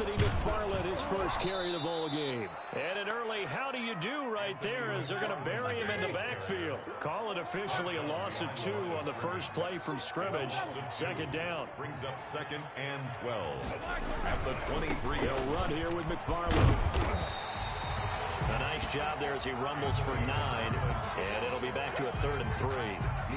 Anthony McFarland, his first carry of the ball game. And an early how do you do right there as they're going to bury him in the backfield. Call it officially a loss of 2 on the first play from scrimmage. Second down. Brings up 2nd and 12. At the 23. He'll run here with McFarland. A nice job there as he rumbles for 9, and it'll be back to a 3rd and 3.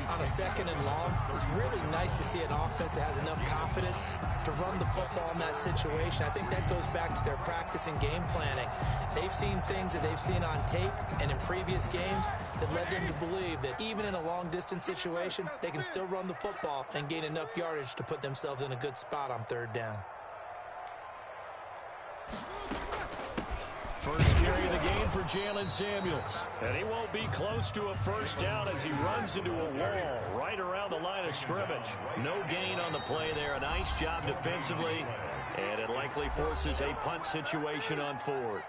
On a 2nd and long, it's really nice to see an offense that has enough confidence to run the football in that situation. I think that goes back to their practice and game planning. They've seen things that they've seen on tape and in previous games that led them to believe that even in a long-distance situation, they can still run the football and gain enough yardage to put themselves in a good spot on 3rd down. First carry of the game for Jalen Samuels. And he won't be close to a first down as he runs into a wall right around the line of scrimmage. No gain on the play there. A nice job defensively. And it likely forces a punt situation on 4th.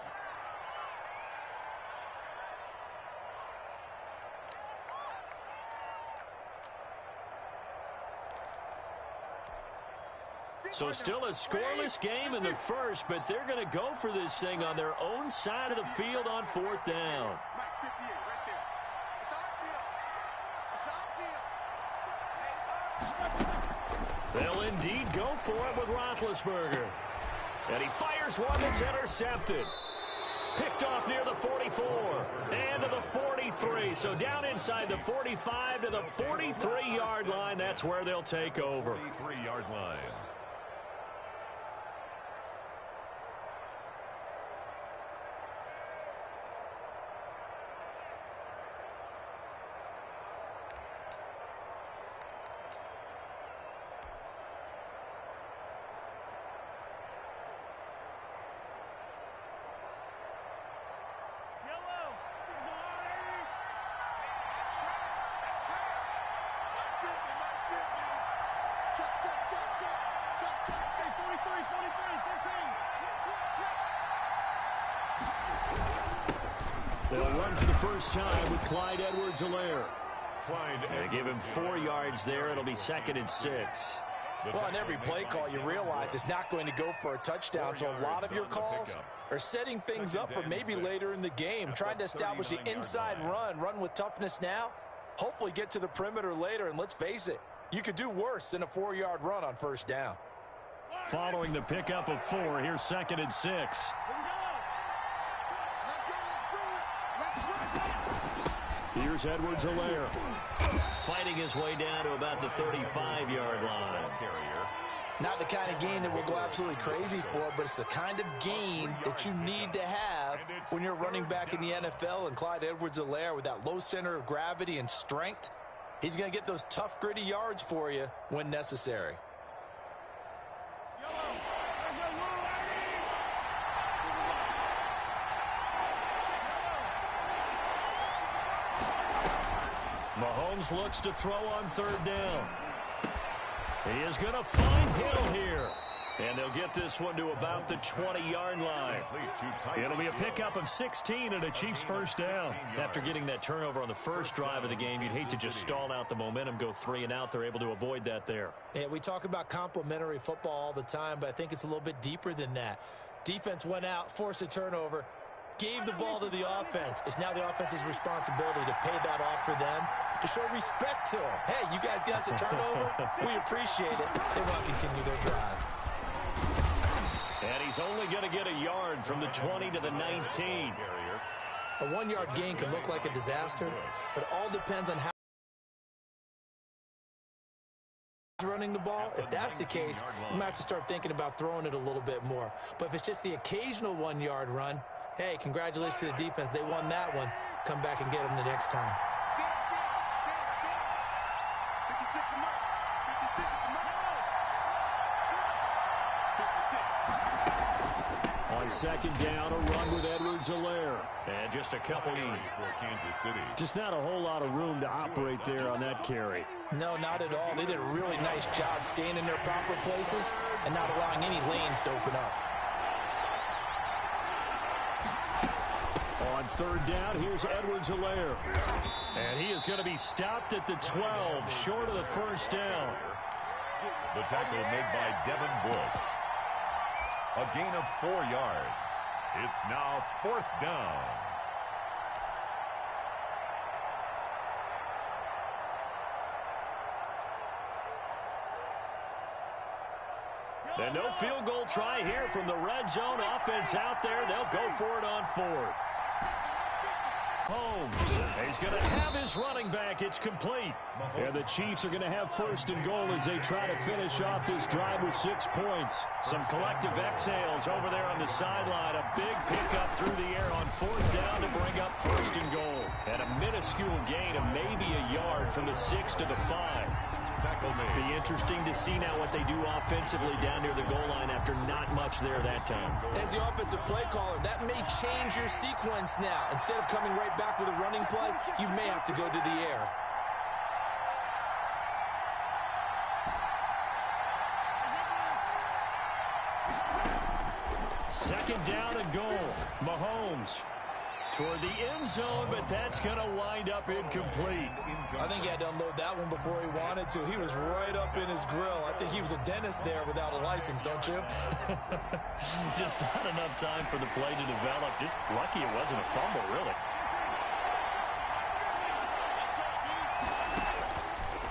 So still a scoreless game in the first, but they're going to go for this thing on their own side of the field on 4th down. They'll indeed go for it with Roethlisberger. And he fires one that's intercepted. Picked off near the 44 and to the 43. So down inside the 45 to the 43-yard line. That's where they'll take over. 43-yard line. They'll run for the first time with Clyde Edwards-Helaire. They give him 4 yards there. It'll be 2nd and 6. Well, on every play call, you realize it's not going to go for a touchdown, so a lot of your calls are setting things up for maybe later in the game, trying to establish the inside run with toughness now, hopefully get to the perimeter later, and let's face it, you could do worse than a 4-yard run on first down. Following the pickup of 4, here's 2nd and 6. Here's Edwards-Helaire. Fighting his way down to about the 35-yard line. Not the kind of gain that we'll go absolutely crazy for, but it's the kind of gain that you need to have when you're running back in the NFL. And Clyde Edwards-Helaire, with that low center of gravity and strength, he's going to get those tough, gritty yards for you when necessary. Mahomes looks to throw on 3rd down. He is going to find Hill here. And they'll get this one to about the 20-yard line. It'll be a pickup of 16 and a Chiefs first down. After getting that turnover on the first drive of the game, you'd hate to just stall out the momentum, go 3 and out. They're able to avoid that there. Yeah, we talk about complementary football all the time, but I think it's a little bit deeper than that. Defense went out, forced a turnover, gave the ball to the offense. It's now the offense's responsibility to pay that off for them, to show respect to them. Hey, you guys got us a turnover. We appreciate it. They want to continue their drive. And he's only going to get a yard from the 20 to the 19. A 1-yard gain can look like a disaster, but it all depends on how running the ball. If that's the case, you might have to start thinking about throwing it a little bit more. But if it's just the occasional 1-yard run, hey, congratulations to the defense. They won that one. Come back and get them the next time. On 2nd down, a run with Edwards-Helaire. And just a couple for Kansas City. Just not a whole lot of room to operate there on that carry. No, not at all. They did a really nice job staying in their proper places and not allowing any lanes to open up. On 3rd down, here's Edwards-Helaire. And he is going to be stopped at the 12, short of the first down. The tackle made by Devin Bush. A gain of 4 yards. It's now 4th down. And no field goal try here from the red zone. Offense out there. They'll go for it on 4th. Holmes, he's going to have his running back. It's complete. And the Chiefs are going to have 1st and goal as they try to finish off this drive with 6 points. Some collective exhales over there on the sideline. A big pickup through the air on 4th down to bring up 1st and goal. And a minuscule gain of maybe a yard from the 6 to the 5. Be interesting to see now what they do offensively down near the goal line after not much there that time. As the offensive play caller, that may change your sequence now. Instead of coming right back with a running play, you may have to go to the air. Second down and goal. Mahomes toward the end zone, but that's going to wind up incomplete. I think he had to unload that one before he wanted to. He was right up in his grill. I think he was a dentist there without a license, don't you? Just not enough time for the play to develop. Just lucky it wasn't a fumble, really.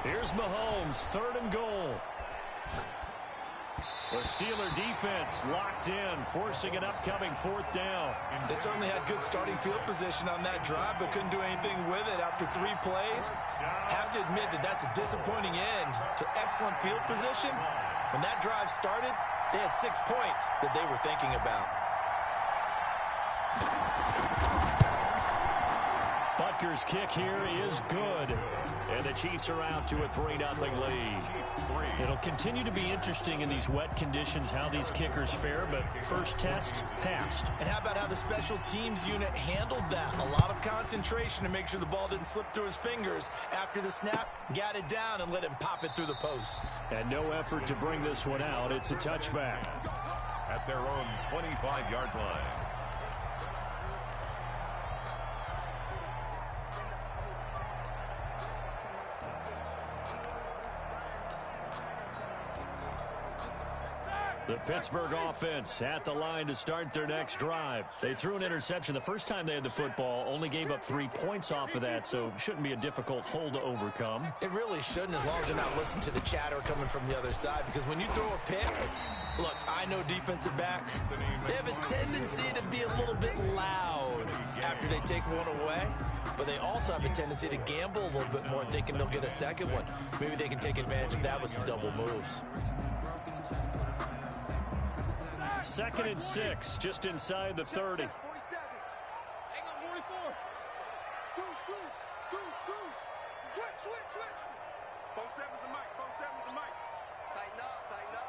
Here's Mahomes, 3rd and goal. The Steeler defense locked in, forcing an upcoming 4th down. They certainly had good starting field position on that drive, but couldn't do anything with it after 3 plays. Have to admit that that's a disappointing end to excellent field position. When that drive started, they had 6 points that they were thinking about. Butker's kick here is good. And the Chiefs are out to a 3-0 lead. It'll continue to be interesting in these wet conditions how these kickers fare, but first test, passed. And how about how the special teams unit handled that? A lot of concentration to make sure the ball didn't slip through his fingers. After the snap, got it down and let him pop it through the posts. And no effort to bring this one out. It's a touchback. At their own 25-yard line. The Pittsburgh offense at the line to start their next drive. They threw an interception the first time they had the football, only gave up 3 points off of that, so shouldn't be a difficult hole to overcome. It really shouldn't, as long as they're not listening to the chatter coming from the other side, because when you throw a pick, look, I know defensive backs, they have a tendency to be a little bit loud after they take one away, but they also have a tendency to gamble a little bit more, thinking they'll get a second one. Maybe they can take advantage of that with some double moves. 2nd and 6, just inside the 30. Hang on, 44. Switch. Both sevens and Mike. Tighten up.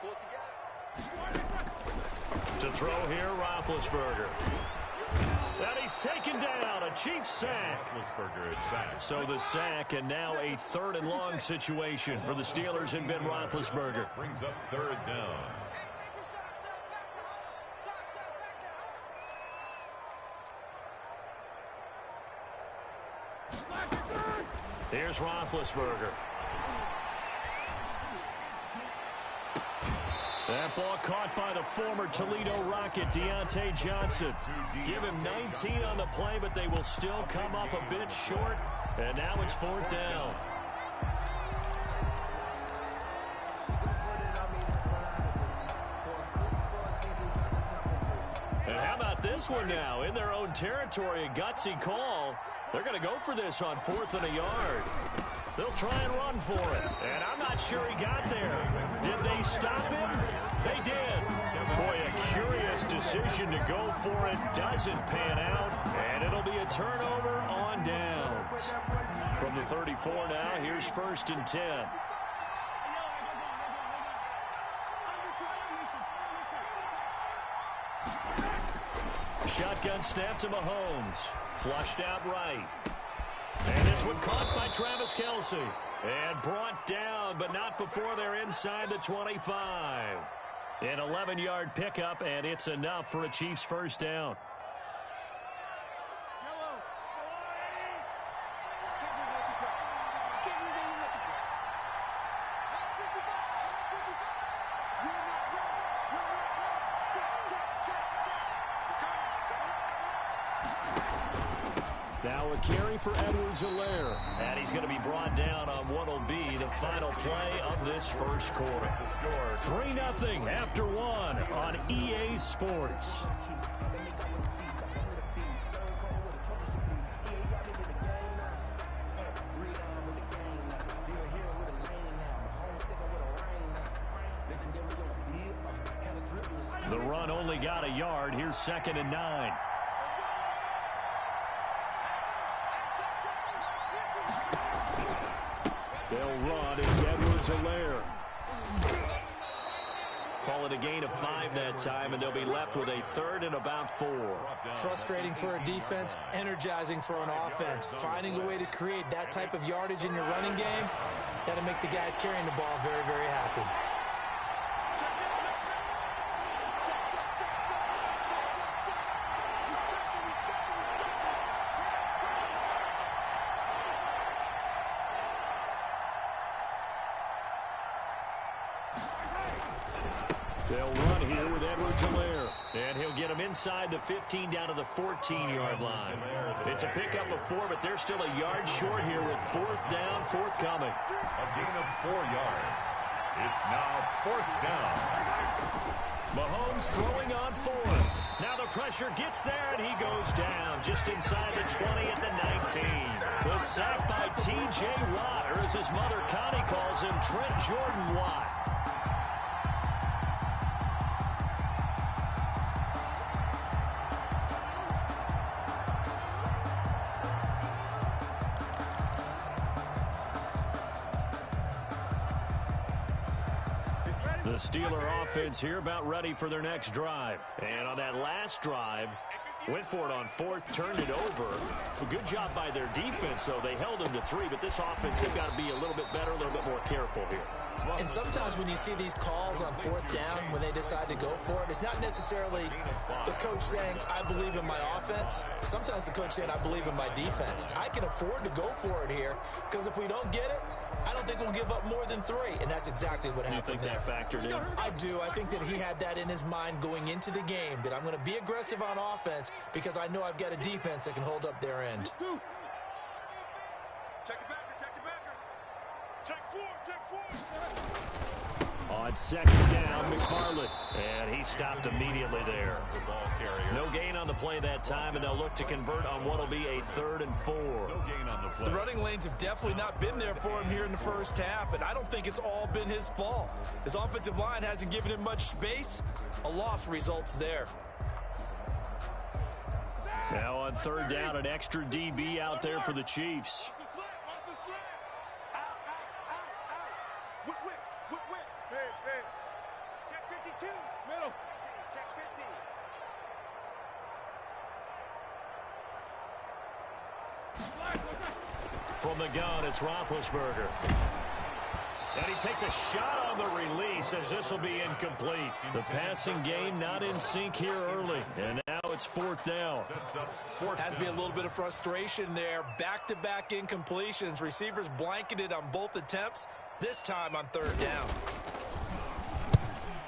Pull it together. To throw here, Roethlisberger. And he's taken down, a Chiefs sack. Roethlisberger is sacked. So the sack, and now a 3rd and long situation for the Steelers and Ben Roethlisberger. Brings up 3rd down. Here's Roethlisberger. That ball caught by the former Toledo Rocket, Deontay Johnson. Give him 19 on the play, but they will still come up a bit short. And now it's 4th down. And how about this one now? In their own territory, a gutsy call. They're going to go for this on 4th and a yard. They'll try and run for it. And I'm not sure he got there. Did they stop him? They did. Boy, a curious decision to go for it. Doesn't pan out. And it'll be a turnover on downs. From the 34 now, here's 1st and 10. Shotgun snap to Mahomes. Flushed out right. And this one caught by Travis Kelce. And brought down, but not before they're inside the 25. An 11-yard pickup, and it's enough for a Chiefs 1st down. Now a carry for Edwards-Helaire. And he's going to be brought down on what will be the final play of this first quarter. 3-0 after one on EA Sports. The run only got a yard. Here's 2nd and 9. They'll run. It's Edwards-Helaire. Call it a gain of 5 that time, and they'll be left with a 3rd and about 4. Frustrating for a defense, energizing for an offense. Finding a way to create that type of yardage in your running game, that'll make the guys carrying the ball very, very happy. They'll run here with Edwards-Helaire. And he'll get him inside the 15 down to the 14-yard line. It's a pickup of 4, but they're still a yard short here with 4th down, forthcoming. A gain of 4 yards. It's now 4th down. Mahomes throwing on 4th. Now the pressure gets there, and he goes down just inside the 20 at the 19. The sack by T.J. Watt, or as his mother Connie calls him, Trent Jordan Watt. The Steeler offense here about ready for their next drive. And on that last drive, went for it on 4th, turned it over. A good job by their defense, though. They held them to 3, but this offense, they've got to be a little bit better, a little bit more careful here. And sometimes when you see these calls on 4th down, when they decide to go for it, it's not necessarily the coach saying, I believe in my offense. Sometimes the coach saying, I believe in my defense. I can afford to go for it here, because if we don't get it, I don't think we'll give up more than 3, and that's exactly what happened there. You think that factored in? I do. I think that he had that in his mind going into the game, that I'm going to be aggressive on offense because I know I've got a defense that can hold up their end. Check it backer, check it backer. Check 4, check 4. On 2nd down, McFarland. And he stopped immediately there. No gain on the play that time, and they'll look to convert on what will be a 3rd and 4. No gain on the play. The running lanes have definitely not been there for him here in the first half, and I don't think it's all been his fault. His offensive line hasn't given him much space. A loss results there. Now on 3rd down, an extra DB out there for the Chiefs. Watch the slant, watch the slant. Out, out, out, out. Whip, whip, whip, whip. Hey. Check 52. Middle. Check 50. From the gun, it's Roethlisberger. And he takes a shot on the release as this will be incomplete. The passing game not in sync here early. And now it's 4th down. Has to be a little bit of frustration there. Back-to-back incompletions. Receivers blanketed on both attempts, this time on 3rd down.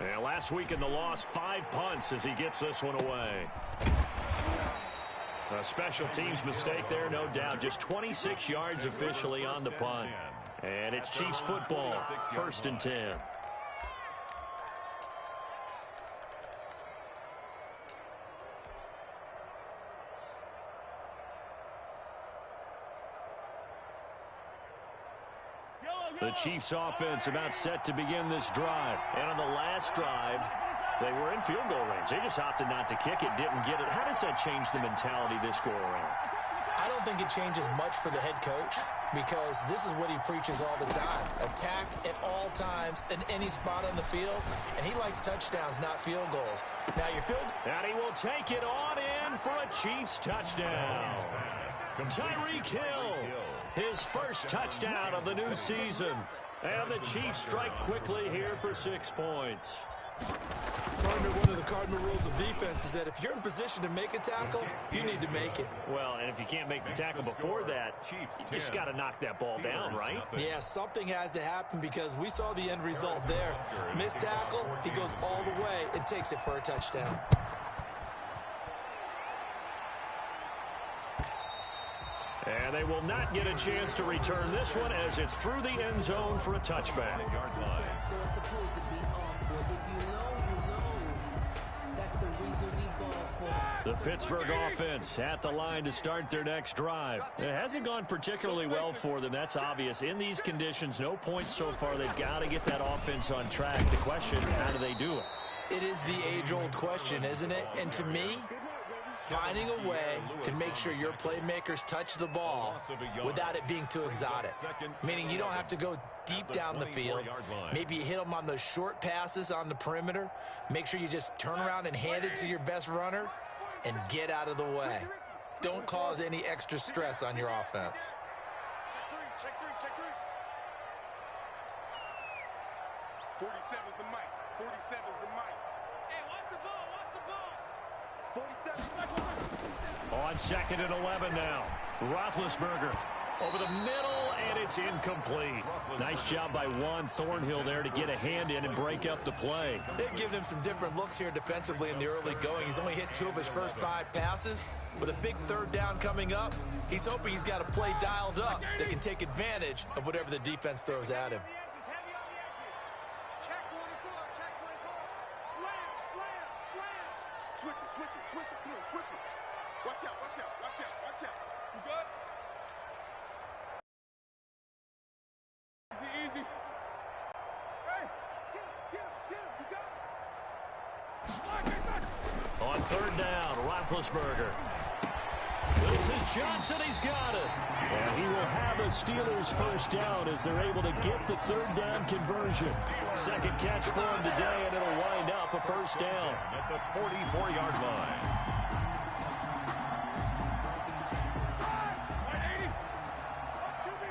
And last week in the loss, 5 punts as he gets this one away. A special teams mistake there, no doubt. Just 26 yards officially on the punt. And it's Chiefs football, 1st and 10. The Chiefs offense about set to begin this drive. And on the last drive, they were in field goal range. They just opted not to kick it, didn't get it. How does that change the mentality this go around? I don't think it changes much for the head coach, because this is what he preaches all the time. Attack at all times in any spot on the field, and he likes touchdowns, not field goals. Now your field... And he will take it on in for a Chiefs touchdown. Tyreek Hill, his first touchdown of the new season. And the Chiefs strike quickly here for 6 points. Partner, one of the cardinal rules of defense is that if you're in position to make a tackle, you need to make it. Well, and if you can't make the tackle before that, you just got to knock that ball down, right? Yeah, something has to happen, because we saw the end result there. Missed tackle, he goes all the way and takes it for a touchdown. And they will not get a chance to return this one as it's through the end zone for a touchback. The Pittsburgh offense at the line to start their next drive. It hasn't gone particularly well for them. That's obvious. In these conditions, no points so far. They've got to get that offense on track. The question, how do they do it? It is the age-old question, isn't it? And to me, finding a way to make sure your playmakers touch the ball without it being too exotic. Meaning you don't have to go deep down the field. Maybe you hit them on those short passes on the perimeter. Make sure you just turn around and hand it to your best runner and get out of the way. Don't cause any extra stress on your offense. Check three. 47's the mic. 47's the mic. Hey, watch the ball. 47. On 2nd and 11 now. Roethlisberger over the middle, and it's incomplete. Nice job by Juan Thornhill there to get a hand in and break up the play. They've given him some different looks here defensively in the early going. He's only hit 2 of his first 5 passes. With a big 3rd down coming up, he's hoping he's got a play dialed up that can take advantage of whatever the defense throws at him. Switch it. Come on, switch it. Watch out. You good? Easy. Hey, get him. You got it. On 3rd down, Roethlisberger. This is Johnson. He's got it. And he will have a Steelers first down as they're able to get the 3rd down conversion. 2nd catch for him today, and it'll wind up a first down. At the 44-yard line. 180. QB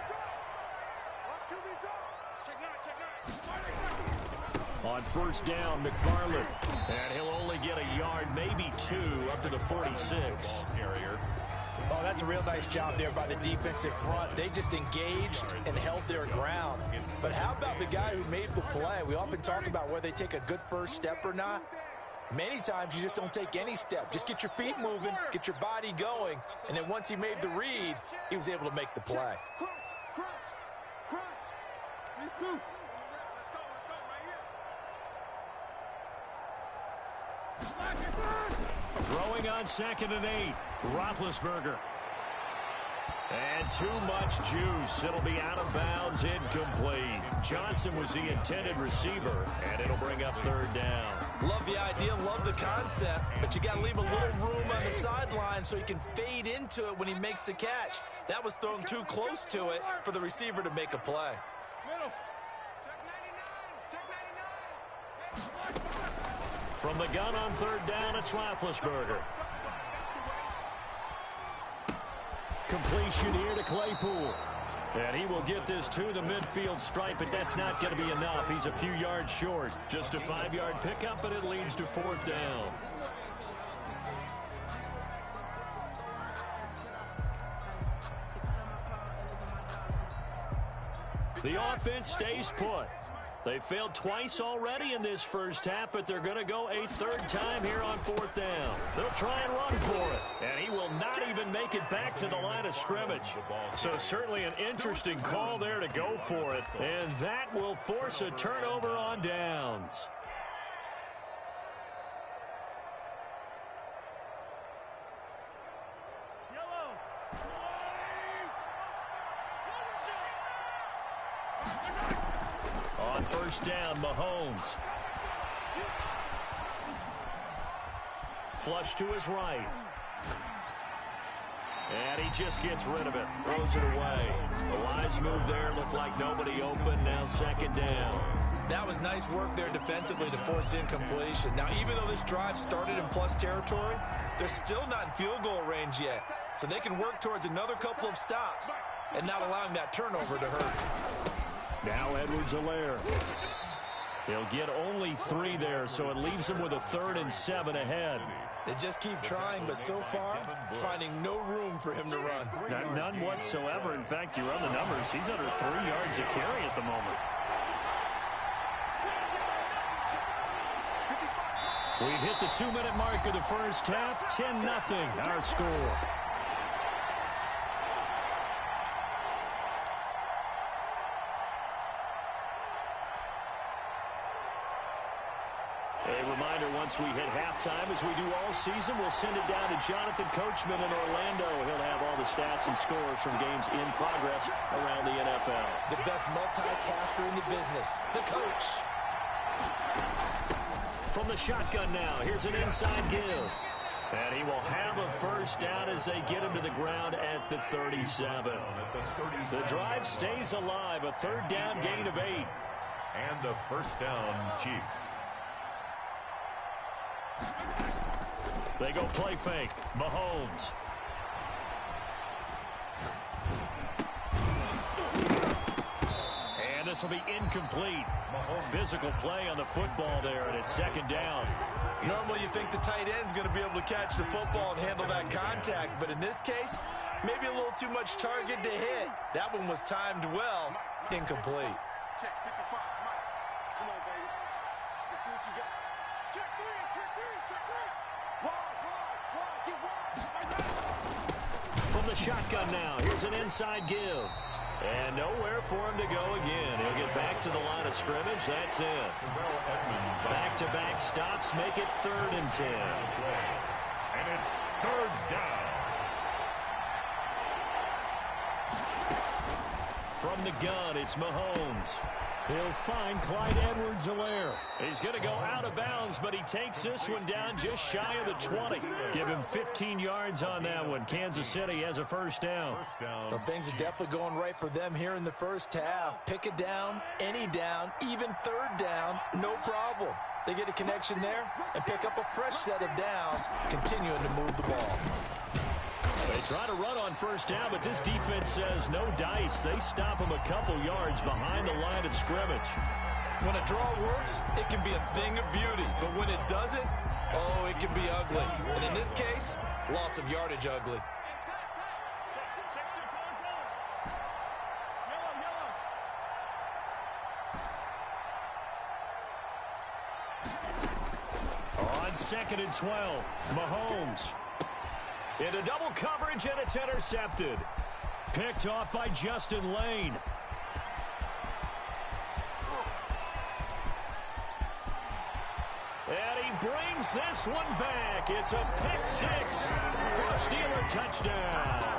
drop. Check 9. On 1st down, McFarland. And he'll only get a yard, maybe 2, up to the 46. Carrier. Oh, that's a real nice job there by the defensive front. They just engaged and held their ground. But how about the guy who made the play? We often talk about whether they take a good first step or not. Many times you just don't take any step. Just get your feet moving, get your body going, and then once he made the read, he was able to make the play. Crunch. Let's go right here. Throwing on 2nd and 8, Roethlisberger. And too much juice. It'll be out of bounds, incomplete. Johnson was the intended receiver, and it'll bring up 3rd down. Love the idea, love the concept, but you got to leave a little room on the sideline so he can fade into it when he makes the catch. That was thrown too close to it for the receiver to make a play. Middle. Check 99. From the gun on 3rd down, it's Roethlisberger. Completion here to Claypool. And he will get this to the midfield stripe, but that's not going to be enough. He's a few yards short. Just a 5-yard pickup, and it leads to 4th down. The offense stays put. They failed twice already in this first half, but they're going to go a 3rd time here on 4th down. They'll try and run for it, and he will not even make it back to the line of scrimmage. So certainly an interesting call there to go for it, and that will force a turnover on downs. On 1st down, Mahomes. Flush to his right. And he just gets rid of it. Throws it away. A wise move there. Looked like nobody open. Now 2nd down. That was nice work there defensively to force incompletion. Now, even though this drive started in plus territory, they're still not in field goal range yet. So they can work towards another couple of stops and not allowing that turnover to hurt. Now Edwards-Helaire. They'll get only 3 there, so it leaves them with a 3rd and 7 ahead. They just keep trying, but so far, finding no room for him to run. None whatsoever. In fact, you run the numbers. He's under 3 yards a carry at the moment. We've hit the 2-minute mark of the first half. 10-0, our score. reminder, once we hit halftime, as we do all season, we'll send it down to Jonathan Coachman in Orlando. He'll have all the stats and scores from games in progress around the NFL. The best multitasker in the business, the coach. From the shotgun now, here's an inside give. And he will have a first down as they get him to the ground at the 37. The drive stays alive, a third down gain of 8. And a first down, Chiefs. They go play fake. Mahomes. And this will be incomplete. Physical play on the football there, and it's second down. Normally you think the tight end's going to be able to catch the football and handle that contact, but in this case, maybe a little too much target to hit. That one was timed well. Incomplete. Check 55. Mike, come on, baby. Let's see what you got. Check three, check three, check three. Wide, get wide. From the shotgun now, here's an inside give. And nowhere for him to go again. He'll get back to the line of scrimmage. That's it. Back-to-back stops make it 3rd and 10. And it's 3rd down. From the gun, it's Mahomes. He'll find Clyde Edwards-Helaire. He's going to go out of bounds, but he takes this one down just shy of the 20. Give him 15 yards on that one. Kansas City has a first down. Well, things are definitely going right for them here in the first half. Pick it down, any down, even 3rd down, no problem. They get a connection there and pick up a fresh set of downs, continuing to move the ball. They try to run on first down, but this defense says no dice. They stop him a couple yards behind the line of scrimmage. When a draw works, it can be a thing of beauty. But when it doesn't, oh, it can be ugly. And in this case, loss of yardage ugly. On 2nd and 12, Mahomes. Into double coverage, and it's intercepted. Picked off by Justin Lane. And he brings this one back. It's a pick 6 for a Steeler touchdown.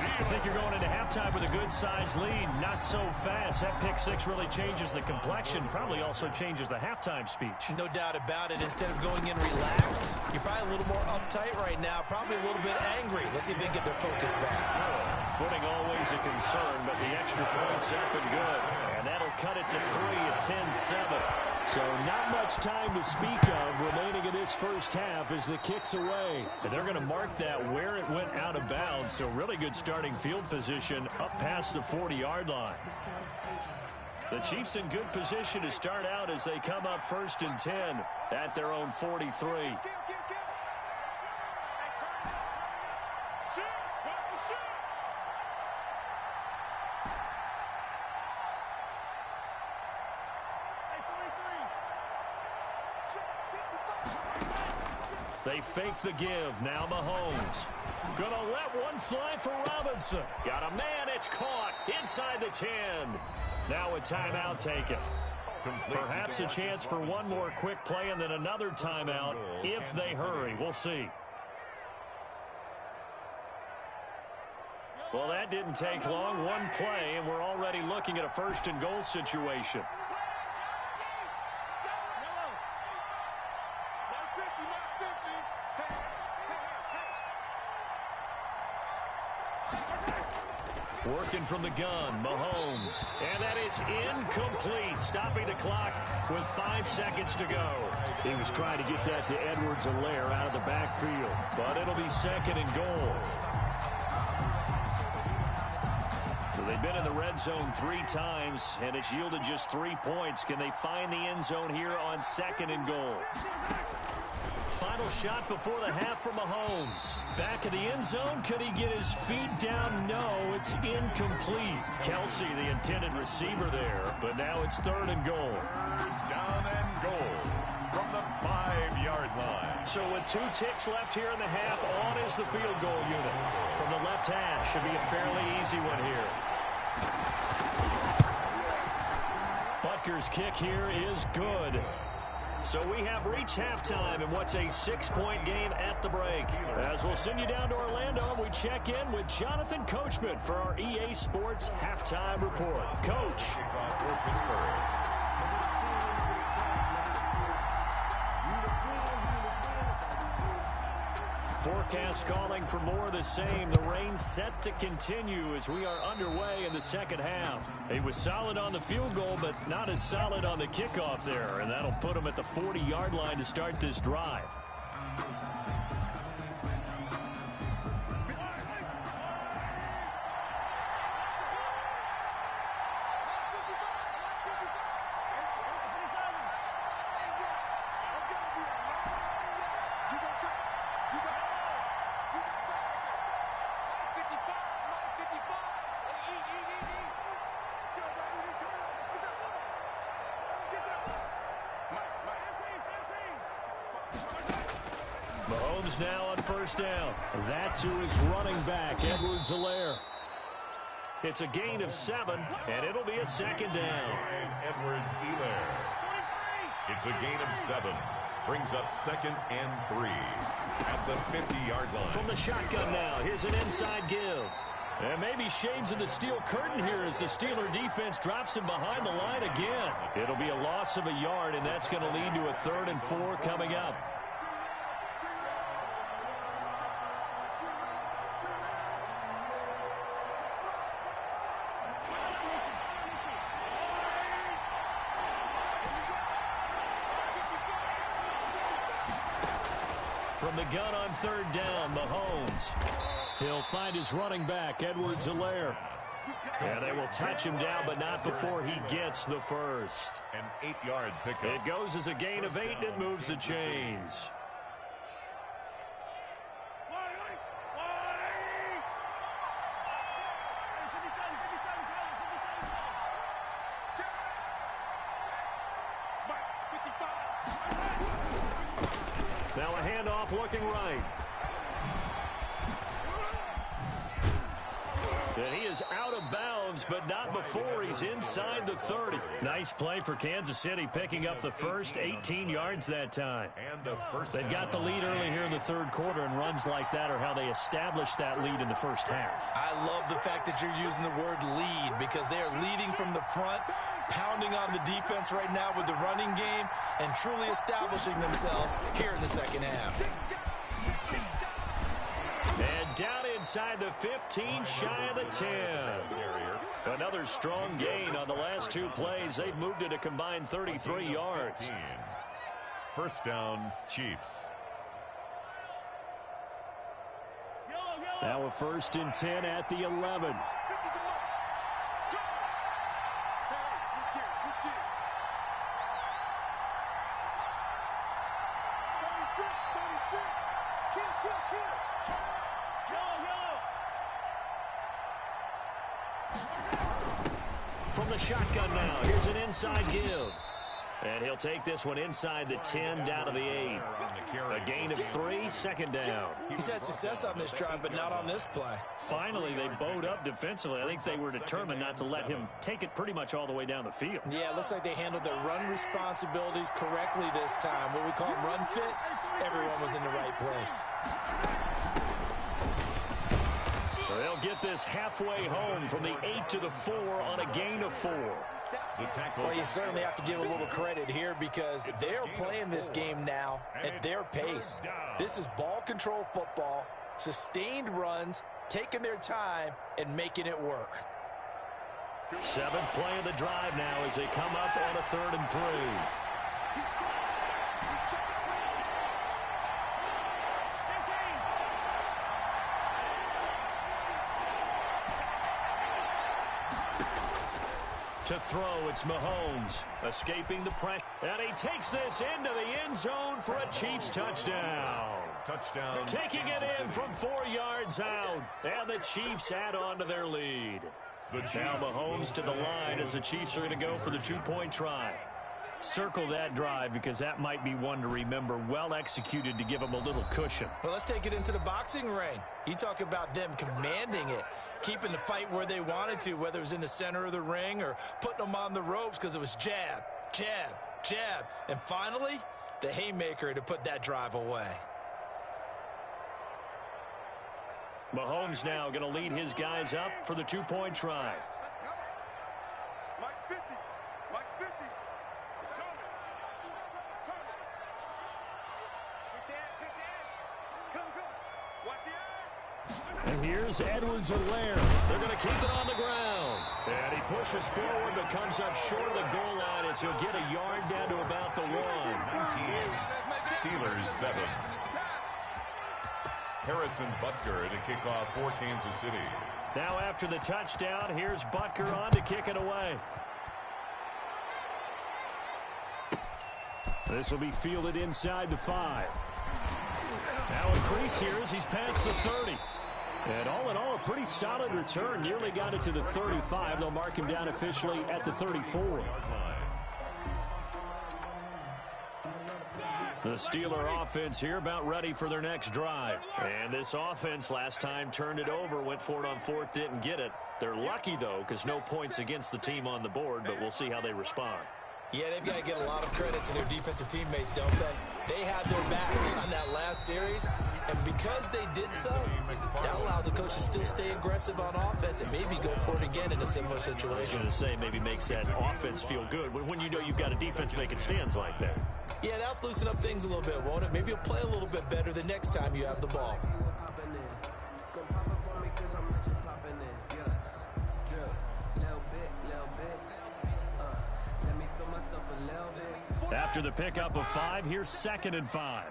I think you're going into halftime with a good-sized lead. Not so fast. That pick 6 really changes the complexion. Probably also changes the halftime speech. No doubt about it. Instead of going in relaxed, you're probably a little more uptight right now. Probably a little bit angry. Let's see if they can get their focus back. Footing always a concern, but the extra point's up and good. And that'll cut it to 3 at 10-7. So not much time to speak of remaining in this first half as the kick's away. And they're going to mark that where it went out of bounds. So really good starting field position up past the 40-yard line. The Chiefs in good position to start out as they come up 1st and 10 at their own 43. They fake the give. Now Mahomes. Gonna let one fly for Robinson. Got a man. It's caught inside the 10. Now a timeout taken. Perhaps a chance for one more quick play and then another timeout if they hurry. We'll see. Well, that didn't take long. One play, and we're already looking at a 1st and goal situation. Working from the gun, Mahomes. And that is incomplete, stopping the clock with 5 seconds to go. He was trying to get that to Edwards-Helaire out of the backfield, but it'll be 2nd and goal. So they've been in the red zone 3 times, and it's yielded just 3 points. Can they find the end zone here on 2nd and goal? Final shot before the half from Mahomes. Back in the end zone. Could he get his feet down? No, it's incomplete. Kelsey, the intended receiver there, but now it's 3rd and goal. Down and goal from the 5-yard line. So with 2 ticks left here in the half, on is the field goal unit. From the left hash, should be a fairly easy one here. But Packers kick here is good. So we have reached halftime in what's a 6-point game at the break. As we'll send you down to Orlando, we check in with Jonathan Coachman for our EA Sports Halftime Report. Coach. Forecast calling for more of the same. The rain set to continue as we are underway in the second half. He was solid on the field goal, but not as solid on the kickoff there, and that'll put him at the 40-yard line to start this drive. Mahomes now on first down. That's who is running back, Edwards-Helaire. It's a gain of 7, and it'll be a second down. Edwards-Helaire. It's a gain of 7. Brings up 2nd and 3 at the 50-yard line. From the shotgun now, here's an inside give. And maybe shades of the steel curtain here as the Steeler defense drops him behind the line again. It'll be a loss of a yard, and that's going to lead to a 3rd and 4 coming up. From the gun on 3rd down, Mahomes. He'll find his running back, Edwards-Helaire. Yeah, they will touch him down, but not before he gets the first. An 8-yard pickup. It goes as a gain of 8, and it moves the chains. Now a handoff looking right. And he is out of bounds, but not before he's inside the 30. Nice play for Kansas City, picking up the first 18 yards that time. They've got the lead early here in the 3rd quarter, and runs like that are how they establish that lead in the first half. I love the fact that you're using the word lead because they are leading from the front, pounding on the defense right now with the running game, and truly establishing themselves here in the second half. And down inside the 15, shy of the 10. Another strong gain on the last 2 plays. They've moved it a combined 33 yards. First down, Chiefs. Now a 1st and 10 at the 11. From the shotgun now, here's an inside give. And he'll take this one inside the 10 down to the 8. A gain of 3, 2nd down. He's had success on this drive, but not on this play. Finally, they bowed up defensively. I think they were determined not to let him take it pretty much all the way down the field. Yeah, it looks like they handled their run responsibilities correctly this time. What we call them run fits, everyone was in the right place. They'll get this halfway home from the 8 to the 4 on a gain of 4. Well, you certainly have to give a little credit here because they're playing this game now at their pace. This is ball control football, sustained runs, taking their time, and making it work. 7th play of the drive now as they come up on a 3rd and 3. To throw, it's Mahomes, escaping the pressure. And he takes this into the end zone for a Chiefs touchdown. Touchdown. Taking it in from 4 yards out. And the Chiefs add on to their lead. Now Mahomes to the line as the Chiefs are going to go for the 2-point try. Circle that drive because that might be one to remember. Well executed to give them a little cushion. Well, let's take it into the boxing ring. You talk about them commanding it, keeping the fight where they wanted to, whether it was in the center of the ring or putting them on the ropes because it was jab, jab, jab. And finally, the haymaker to put that drive away. Mahomes now going to lead his guys up for the two-point try. Mike's 50. Mike's 50. And here's Edwards-Helaire. They're going to keep it on the ground. And he pushes forward but comes up short of the goal line as he'll get a yard down to about the 1. 19. Steelers 7. Harrison Butker to kick off for Kansas City. Now after the touchdown, here's Butker on to kick it away. This will be fielded inside the 5. Now increase here as he's past the 30. And all in all, a pretty solid return. Nearly got it to the 35. They'll mark him down officially at the 34. The Steeler offense here about ready for their next drive. And this offense last time turned it over, went for it on 4th, didn't get it. They're lucky, though, because no points against the team on the board, but we'll see how they respond. Yeah, they've got to get a lot of credit to their defensive teammates, don't they? They had their backs on that last series, and because they did so, that allows the coach to still stay aggressive on offense and maybe go for it again in a similar situation. I was going to say maybe makes that offense feel good when you know you've got a defense making stands like that. Yeah, that'll loosen up things a little bit, won't it? Maybe you'll play a little bit better the next time you have the ball. After the pickup of 5, here's 2nd and 5.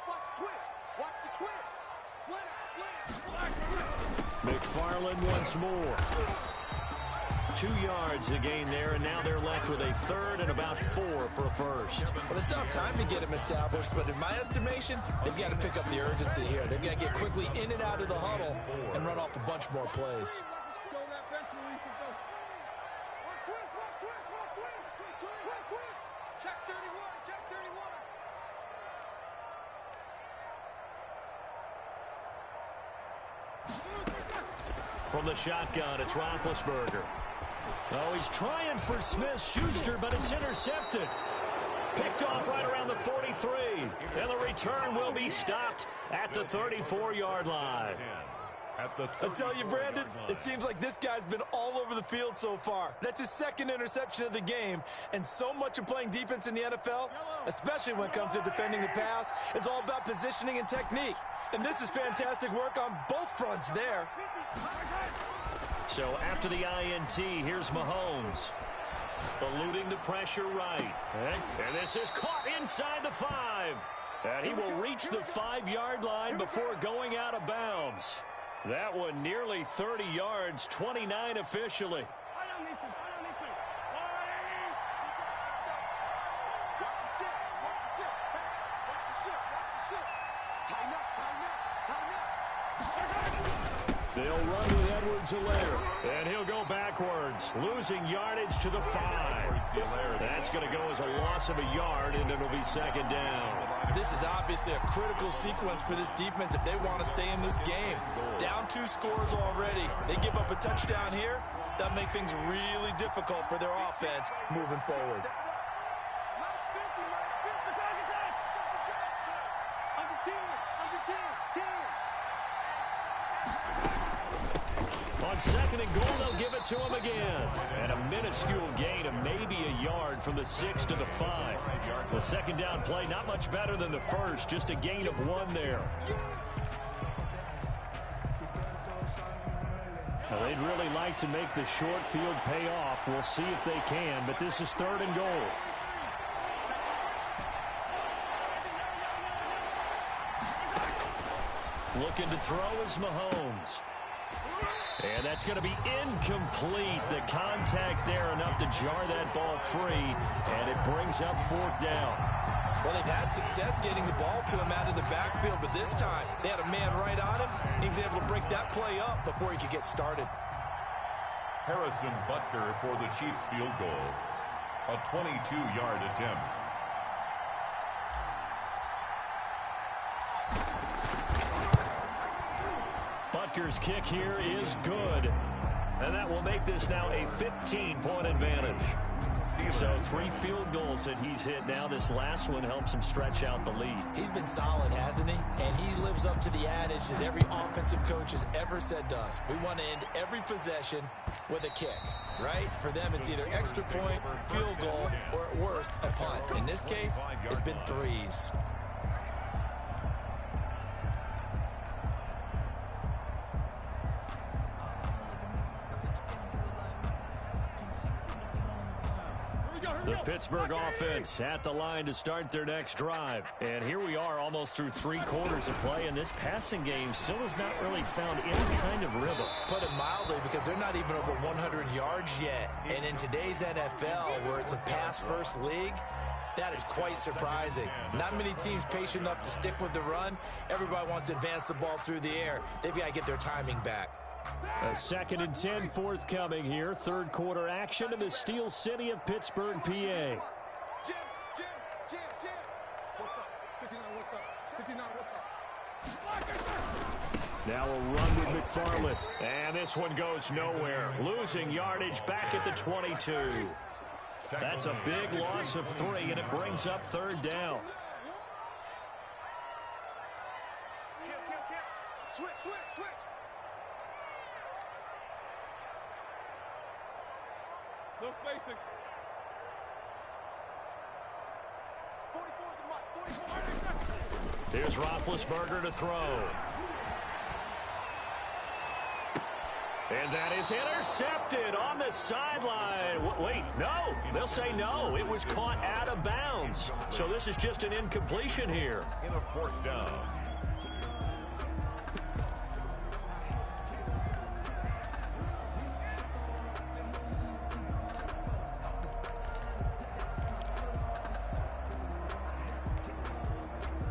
Watch the twitch. Watch the twitch. Slam. McFarland once more. 2 yards to gain there, and now they're left with a 3rd and about 4 for a first. Well, they still have time to get him established, but in my estimation, they've got to pick up the urgency here. They've got to get quickly in and out of the huddle and run off a bunch more plays. Check 31. Check 31. From the shotgun, it's Roethlisberger. Oh, he's trying for Smith-Schuster, but it's intercepted. Picked off right around the 43. And the return will be stopped at the 34-yard line. I tell you, Brandon, it seems like this guy's been all over the field so far. That's his 2nd interception of the game. And so much of playing defense in the NFL, especially when it comes to defending the pass, is all about positioning and technique. And this is fantastic work on both fronts there. So after the INT, here's Mahomes. Eluding the pressure right. And this is caught inside the 5. And he will reach the 5-yard line before going out of bounds. That one nearly 30 yards, 29 officially. They'll run with Edwards-Helaire, and he'll go backwards, losing yardage to the 5. That's going to go as a loss of a yard, and it'll be 2nd down. This is obviously a critical sequence for this defense if they want to stay in this game. Down 2 scores already. They give up a touchdown here. That'll make things really difficult for their offense moving forward. Mike's 50. Mike's 50. Under 10. Under 10. 10. On 2nd and goal, they'll give it to him again. And a minuscule gain of maybe a yard from the 6 to the 5. The 2nd down play, not much better than the first, just a gain of 1 there. Now, they'd really like to make the short field pay off. We'll see if they can, but this is 3rd and goal. Looking to throw is Mahomes. And that's going to be incomplete. The contact there enough to jar that ball free, and it brings up 4th down. Well, they've had success getting the ball to him out of the backfield, but this time they had a man right on him. He was able to break that play up before he could get started. Harrison Butker for the Chiefs field goal. A 22-yard attempt. Butker's kick here is good. And that will make this now a 15-point advantage. So 3 field goals that he's hit now. This last one helps him stretch out the lead. He's been solid, hasn't he? And he lives up to the adage that every offensive coach has ever said to us. We want to end every possession with a kick, right? For them, it's either extra point, field goal, or at worst, a punt. In this case, it's been threes. The Pittsburgh offense at the line to start their next drive. And here we are almost through 3 quarters of play, and this passing game still has not really found any kind of rhythm. Put it mildly, because they're not even over 100 yards yet. And in today's NFL, where it's a pass-first league, that is quite surprising. Not many teams patient enough to stick with the run. Everybody wants to advance the ball through the air. They've got to get their timing back. A 2nd and 10 forthcoming here. 3rd quarter action in the Steel City of Pittsburgh, PA. Jim. What's up? 59, what's up? 59, what's up? Now a run with McFarland. And this one goes nowhere. Losing yardage back at the 22. That's a big loss of 3, and it brings up 3rd down. Switch. No spacing. 44 the mic. 44. Here's Roethlisberger to throw. And that is intercepted on the sideline. Wait, no. They'll say no. It was caught out of bounds. So this is just an incompletion here. In a 4th down.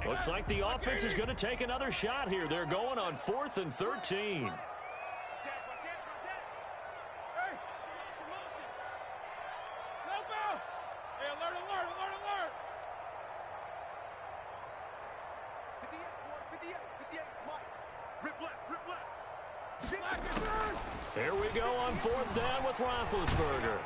Looks like the offense is going to take another shot here. They're going on 4th and 13. Here we go on 4th down with Roethlisberger.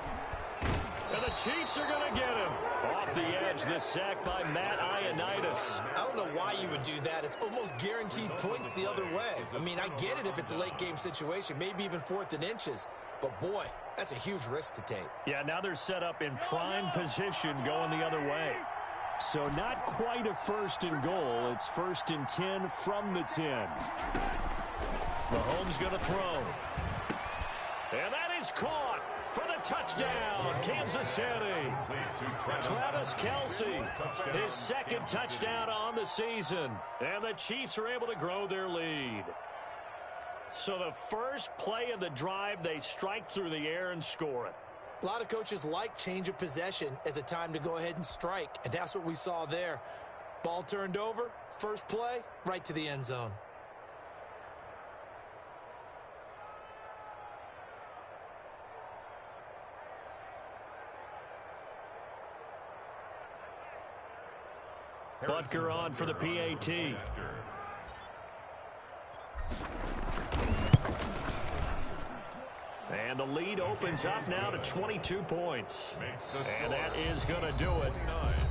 And the Chiefs are going to get him. Off the edge, this sack by Matt Ioannidis. I don't know why you would do that. It's almost guaranteed points the other way. I mean, I get it if it's a late game situation, maybe even 4th and inches. But, boy, that's a huge risk to take. Yeah, now they're set up in prime position going the other way. So not quite a 1st and goal. It's 1st and 10 from the 10. Mahomes going to throw. And that is caught for the touchdown, Kansas City. Travis Kelce, his 2nd touchdown on the season. And the Chiefs are able to grow their lead. So the first play of the drive, they strike through the air and score it. A lot of coaches like change of possession as a time to go ahead and strike, and that's what we saw there. Ball turned over, first play, right to the end zone. Butker on for the PAT. And the lead opens up now to 22 points. And that is going to do it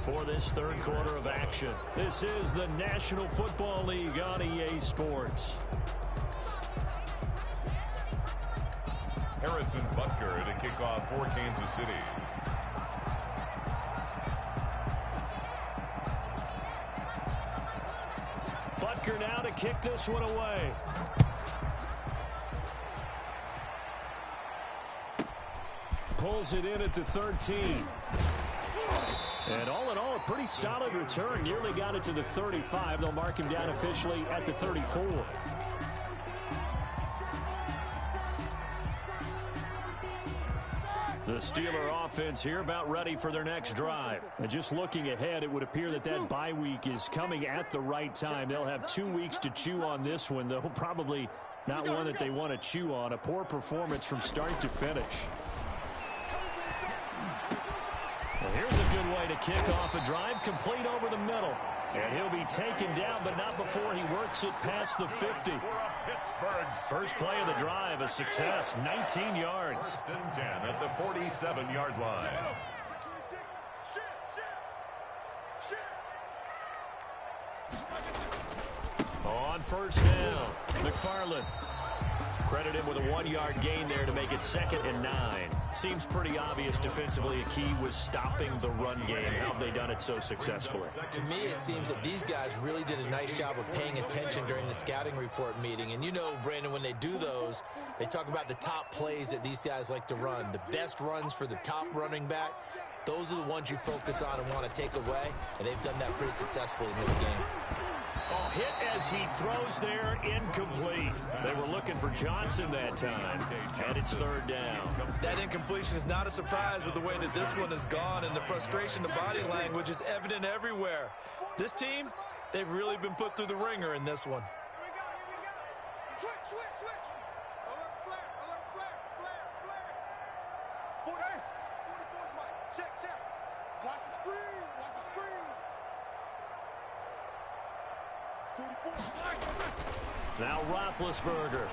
for this 3rd quarter of action. This is the National Football League on EA Sports. Harrison Butker to kick off for Kansas City. Butker now to kick this one away. Pulls it in at the 13. And all in all, a pretty solid return. Nearly got it to the 35. They'll mark him down officially at the 34. The Steeler offense here about ready for their next drive. And just looking ahead, it would appear that that bye week is coming at the right time. They'll have 2 weeks to chew on this one, though probably not one that they want to chew on. A poor performance from start to finish. Well, here's a good way to kick off a drive, complete over the middle. And he'll be taken down, but not before he works it past the 50. First play of the drive, a success, 19 yards. First and 10 at the 47-yard line. On first down, McFarland. Credit him with a 1-yard gain there to make it 2nd and 9. Seems pretty obvious defensively a key was stopping the run game. How have they done it so successfully? To me, it seems that these guys really did a nice job of paying attention during the scouting report meeting. And you know, Brandon, when they do those, they talk about the top plays that these guys like to run. The best runs for the top running back, those are the ones you focus on and want to take away. And they've done that pretty successfully in this game. Oh, hit as he throws there, incomplete. They were looking for Johnson that time, and it's 3rd down. That incompletion is not a surprise with the way that this one has gone, and the frustration, the body language is evident everywhere. This team, they've really been put through the ringer in this one. Switch. Alert flare. 44's Mike. Check. Watch the screen. 44. Now Roethlisberger.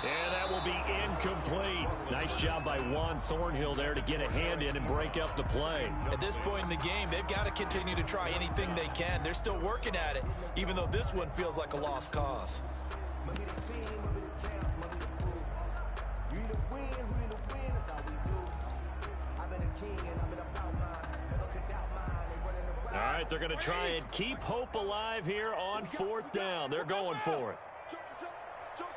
And that will be incomplete. Nice job by Juan Thornhill there to get a hand in and break up the play. At this point in the game, they've got to continue to try anything they can. They're still working at it, even though this one feels like a lost cause. All right, they're going to try and keep hope alive here on 4th down. They're going for it. Jump.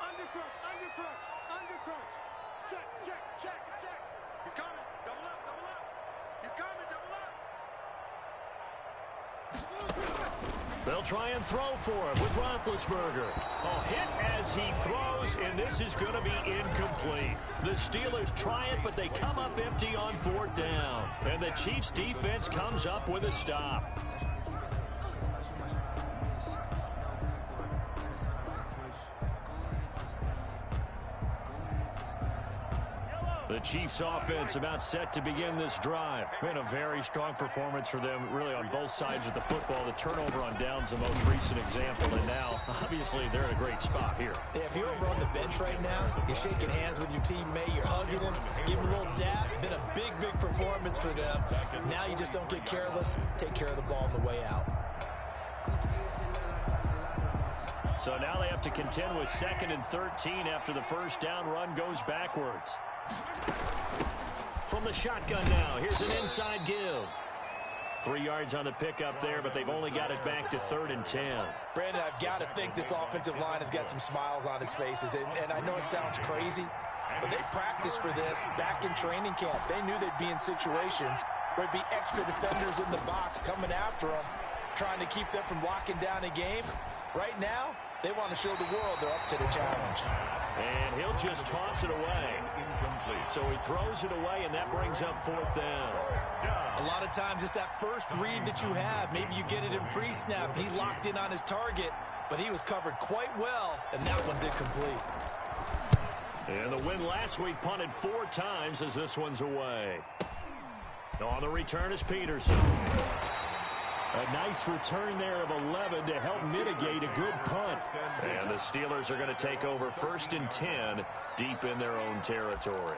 Undercrunch. Check. He's coming. Double up. He's coming. Double up. They'll try and throw for him with Roethlisberger. Oh, hit as he throws, and this is going to be incomplete. The Steelers try it, but they come up empty on 4th down. And the Chiefs' defense comes up with a stop. The Chiefs offense about set to begin this drive. Been a very strong performance for them, really on both sides of the football. The turnover on downs the most recent example, and now, obviously, they're in a great spot here. Yeah, if you're over on the bench right now, you're shaking hands with your teammate, you're hugging him, give him a little dap. Been a big performance for them. Now you just don't get careless. Take care of the ball on the way out. So now they have to contend with 2nd and 13 after the first down run goes backwards. From the shotgun now, here's an inside give. 3 yards on the pickup there, but they've only got it back to 3rd and 10. Brandon, I've got to think this offensive line has got some smiles on its faces. And I know it sounds crazy, but they practiced for this back in training camp. They knew they'd be in situations where there'd be extra defenders in the box coming after them, trying to keep them from locking down a game. Right now, they want to show the world they're up to the challenge. And he'll just toss it away. Incomplete. So he throws it away, and that brings up 4th down. A lot of times it's that first read that you have. Maybe you get it in pre-snap, and he locked in on his target, but he was covered quite well, and that one's incomplete. And the win last week punted 4 times as this one's away. On the return is Peterson. A nice return there of 11 to help mitigate a good punt. And the Steelers are going to take over 1st and 10 deep in their own territory.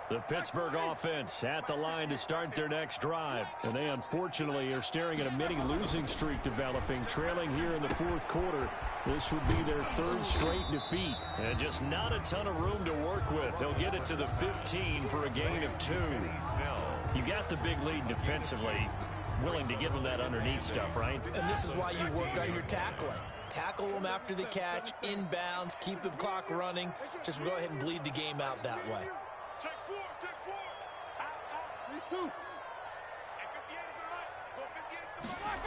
The Pittsburgh offense at the line to start their next drive. And they unfortunately are staring at a mini losing streak developing, trailing here in the 4th quarter. This would be their 3rd straight defeat. And just not a ton of room to work with. They'll get it to the 15 for a gain of 2. You got the big lead defensively. Willing to give them that underneath stuff, right? And this is why you work on your tackling. Tackle them after the catch, inbounds, keep the clock running. Just go ahead and bleed the game out that way. Check 4. Out. 3-2. And 58 is the right. Go 58 is the right.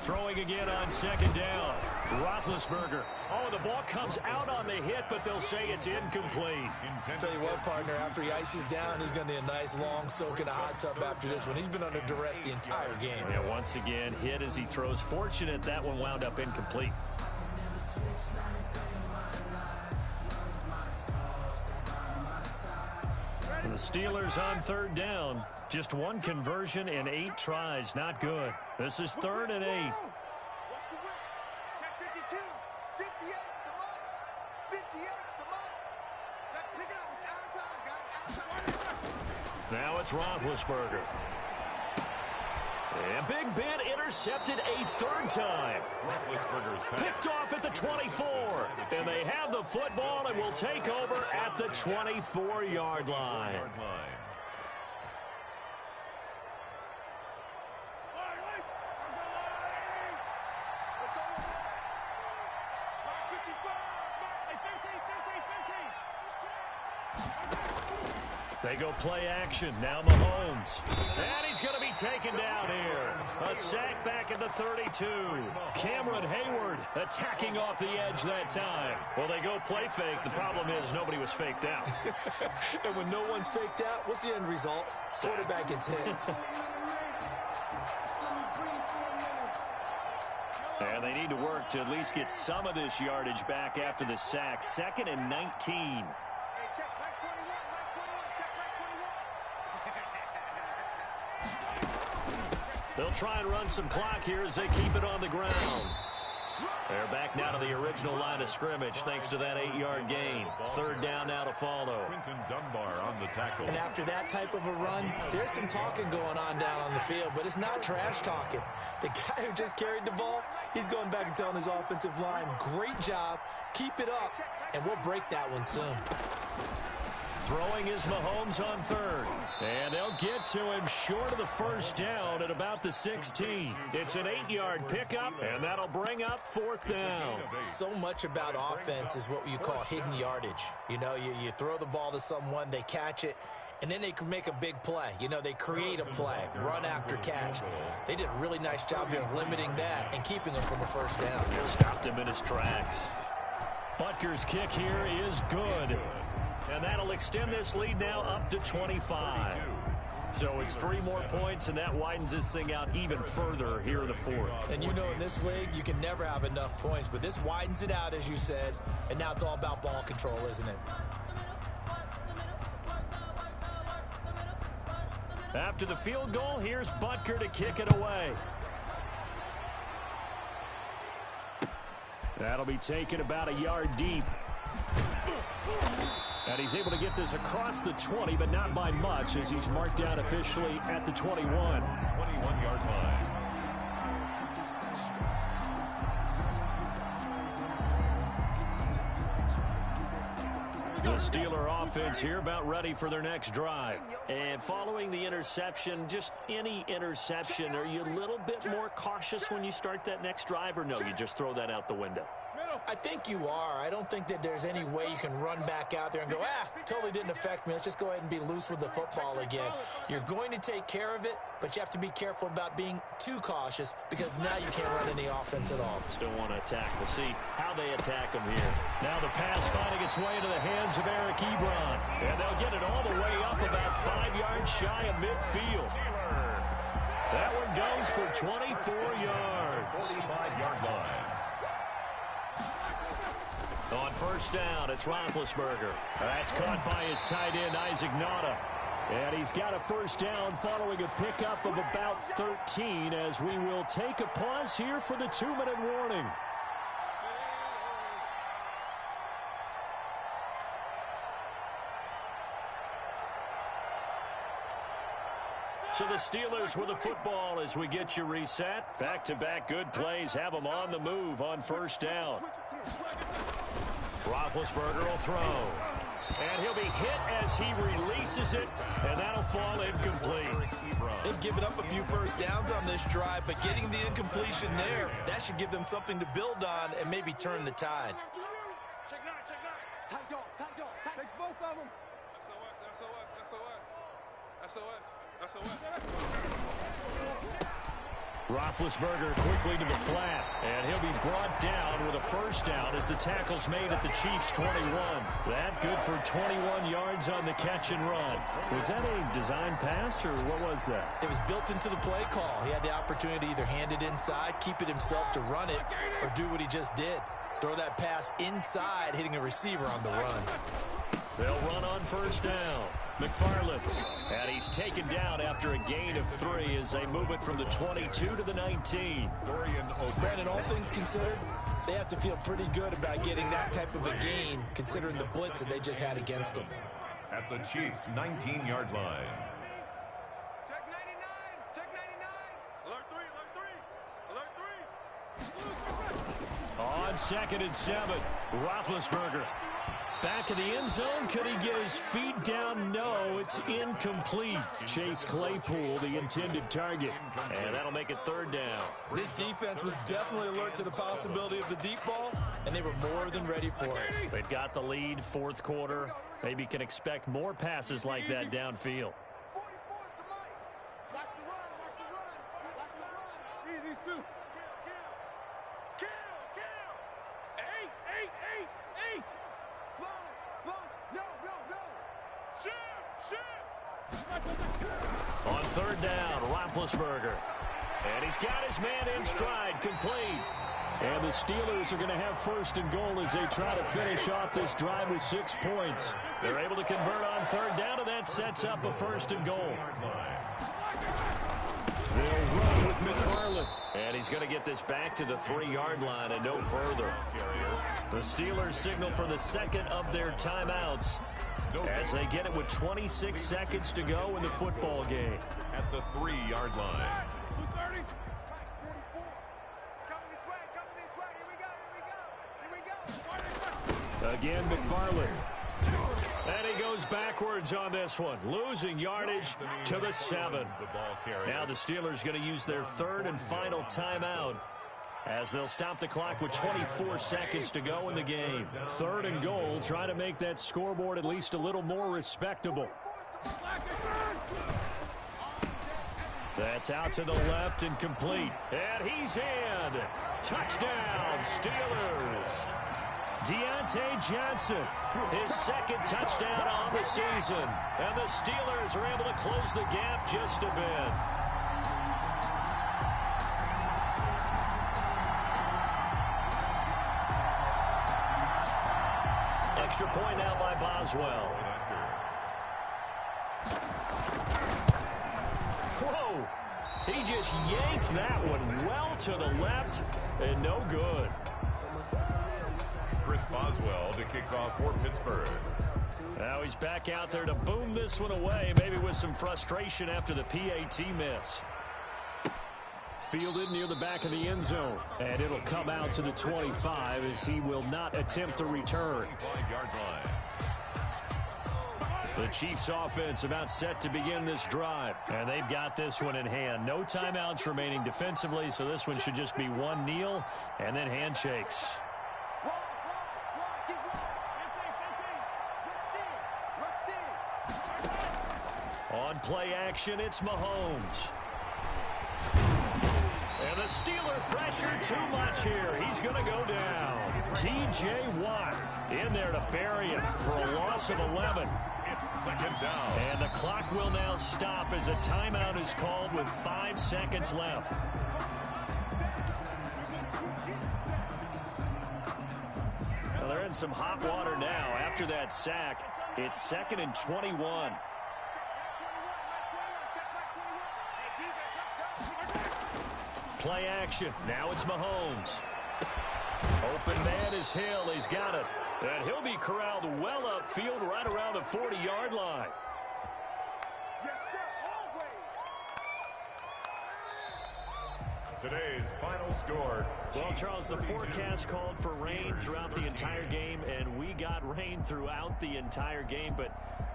Throwing again on second down. Roethlisberger. Oh, the ball comes out on the hit, but they'll say it's incomplete. Tell you what, partner, after he ices down, he's going to need a nice long soak in a hot tub after this one. He's been under duress the entire game. Yeah, once again, hit as he throws. Fortunate that one wound up incomplete. And the Steelers on third down. Just one conversion in 8 tries. Not good. This is 3rd and 8. Check 52. 58's the money. 58's the money. Let's pick it up. It's our time, guys. Now it's Roethlisberger. And Big Ben intercepted a 3rd time. Picked off at the 24. And they have the football and will take over at the 24-yard line. They go play action. Now Mahomes. And he's going to be taken down here. A sack back at the 32. Cameron Hayward attacking off the edge that time. Well, they go play fake. The problem is nobody was faked out. And when no one's faked out, what's the end result? Quarterback gets hit. And they need to work to at least get some of this yardage back after the sack. 2nd and 19. They'll try and run some clock here as they keep it on the ground. They're back now to the original line of scrimmage thanks to that 8-yard gain. 3rd down now to follow. Quinton Dunbar on the tackle. And after that type of a run, there's some talking going on down on the field, but it's not trash talking. The guy who just carried the ball, he's going back and telling his offensive line, great job, keep it up, and we'll break that one soon. Throwing is Mahomes on 3rd. And they'll get to him short of the 1st down at about the 16. It's an 8-yard pickup, and that'll bring up 4th down. So much about offense is what you call hidden yardage. You know, you throw the ball to someone, they catch it, and then they can make a big play. You know, they create a play, run after catch. They did a really nice job here of limiting that and keeping him from a 1st down. They stopped him in his tracks. Butker's kick here is good. And that'll extend this lead now up to 25. So it's 3 more points, and that widens this thing out even further here in the 4th. And you know, in this league, you can never have enough points, but this widens it out, as you said, and now it's all about ball control, isn't it? After the field goal, here's Butker to kick it away. That'll be taken about a yard deep. And he's able to get this across the 20, but not by much, as he's marked down officially at the 21. 21-yard line. The Steeler offense here about ready for their next drive. And following the interception, just any interception, are you a little bit more cautious when you start that next drive, or no, you just throw that out the window? I think you are. I don't think that there's any way you can run back out there and go, totally didn't affect me. Let's just go ahead and be loose with the football again. You're going to take care of it, but you have to be careful about being too cautious because now you can't run any offense at all. Still want to attack. We'll see how they attack them here. Now the pass finding its way into the hands of Eric Ebron. And they'll get it all the way up about 5 yards shy of midfield. That one goes for 24 yards. 45-yard line. On 1st down, it's Roethlisberger. That's caught by his tight end, Isaac Nauta. And he's got a 1st down following a pickup of about 13 as we will take a pause here for the 2-minute warning. So the Steelers with the football as we get you reset. Back-to-back good plays have them on the move on 1st down. Roethlisberger will throw. And he'll be hit as he releases it, and that'll fall incomplete. They've given up a few 1st downs on this drive, but getting the incompletion there, that should give them something to build on and maybe turn the tide. Check 9, check 9. Tight dog, tight dog, tight. Take both of them. SOS. Roethlisberger quickly to the flat, and he'll be brought down with a first down as the tackle's made at the Chiefs' 21. That good for 21 yards on the catch and run. Was that a design pass, or what was that? It was built into the play call. He had the opportunity to either hand it inside, keep it himself to run it, or do what he just did. Throw that pass inside, hitting a receiver on the run. They'll run on first down. McFarland. And he's taken down after a gain of 3 as they move it from the 22 to the 19. Brandon, all things considered, they have to feel pretty good about getting that type of a gain, considering the blitz that they just had against them. At the Chiefs' 19-yard line. Check 99. Check 99. Alert 3. Alert 3. Alert 3. On 2nd and 7, Roethlisberger. Back of the end zone. Could he get his feet down? No, it's incomplete. Chase Claypool, the intended target. And that'll make it 3rd down. This defense was definitely alert to the possibility of the deep ball, and they were more than ready for it. They've got the lead, 4th quarter. Maybe can expect more passes like that downfield. 44's the mic. Watch the run. Watch the run. Watch the run. These two. Kill. Eight. Sponge. No. Shoot. On 3rd down, Roethlisberger. And he's got his man in stride, complete. And the Steelers are going to have 1st and goal as they try to finish off this drive with 6 points. They're able to convert on 3rd down, and that sets up a 1st and goal. They'll run with McFarland. And he's going to get this back to the 3-yard line and no further. The Steelers signal for the 2nd of their timeouts as they get it with 26 seconds to go in the football game. At the 3-yard line. 230. 44. It's coming this way. Here we go. Again, McFarland. And he goes backwards on this one, losing yardage to the 7. Now the Steelers going to use their 3rd and final timeout as they'll stop the clock with 24 seconds to go in the game. 3rd and goal, try to make that scoreboard at least a little more respectable. That's out to the left and complete. And he's in. Touchdown, Steelers. Deontay Johnson, his 2nd touchdown on the season. And the Steelers are able to close the gap just a bit. Extra point now by Boswell. Whoa! He just yanked that one well to the left and no good. Chris Boswell to kick off for Pittsburgh. Now he's back out there to boom this one away, maybe with some frustration after the PAT miss. Fielded near the back of the end zone, and it'll come out to the 25 as he will not attempt to return. 25-yard line. The Chiefs offense about set to begin this drive, and they've got this one in hand. No timeouts remaining defensively, so this one should just be one kneel and then handshakes. On play action, it's Mahomes. And the Steeler pressure too much here. He's going to go down. T.J. Watt in there to bury him for a loss of 11. It's 2nd down. And the clock will now stop as a timeout is called with 5 seconds left. Well, they're in some hot water now. After that sack, it's 2nd and 21. Play action. Now it's Mahomes. Open man is Hill. He's got it. And he'll be corralled well upfield right around the 40-yard line. Today's final score. Well, Charles, the forecast called for rain throughout the entire game, and we got rain throughout the entire game. But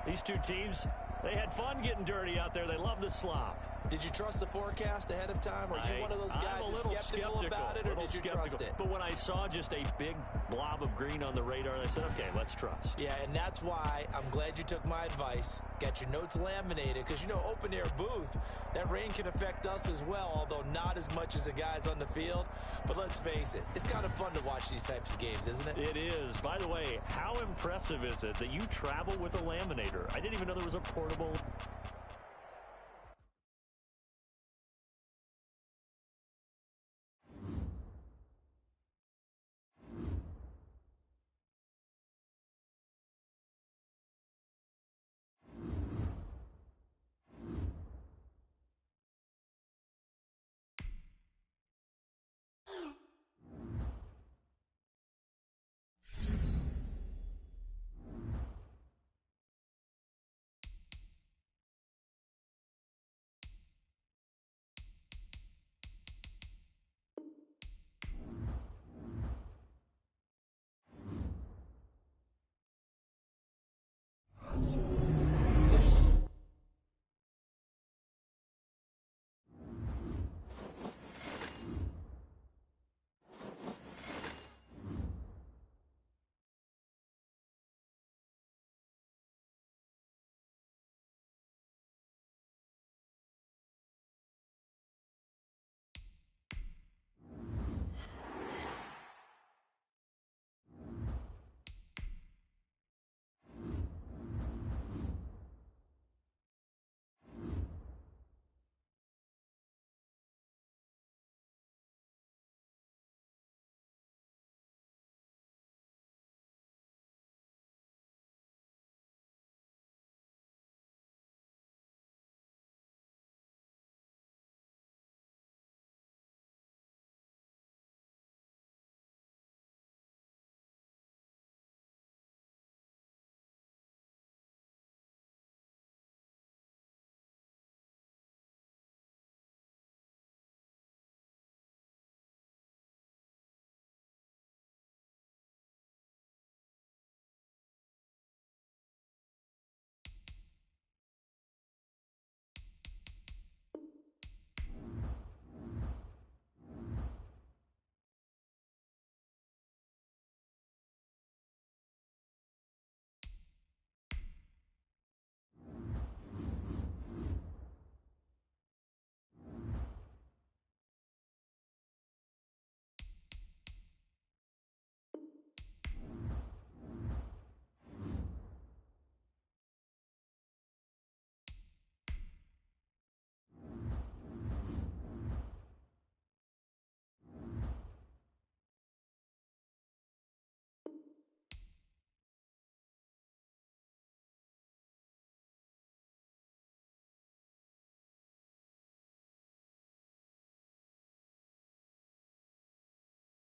these two teams, they had fun getting dirty out there. They love the slop. Did you trust the forecast ahead of time? Or are you one of those guys I'm a that's little skeptical about it, or did you trust it? But when I saw just a big blob of green on the radar, I said, okay, let's trust. Yeah, and that's why I'm glad you took my advice. Get your notes laminated, because, you know, open-air booth, that rain can affect us as well, although not as much as the guys on the field. But let's face it, it's kind of fun to watch these types of games, isn't it? It is. By the way, how impressive is it that you travel with a laminator? I didn't even know there was a portable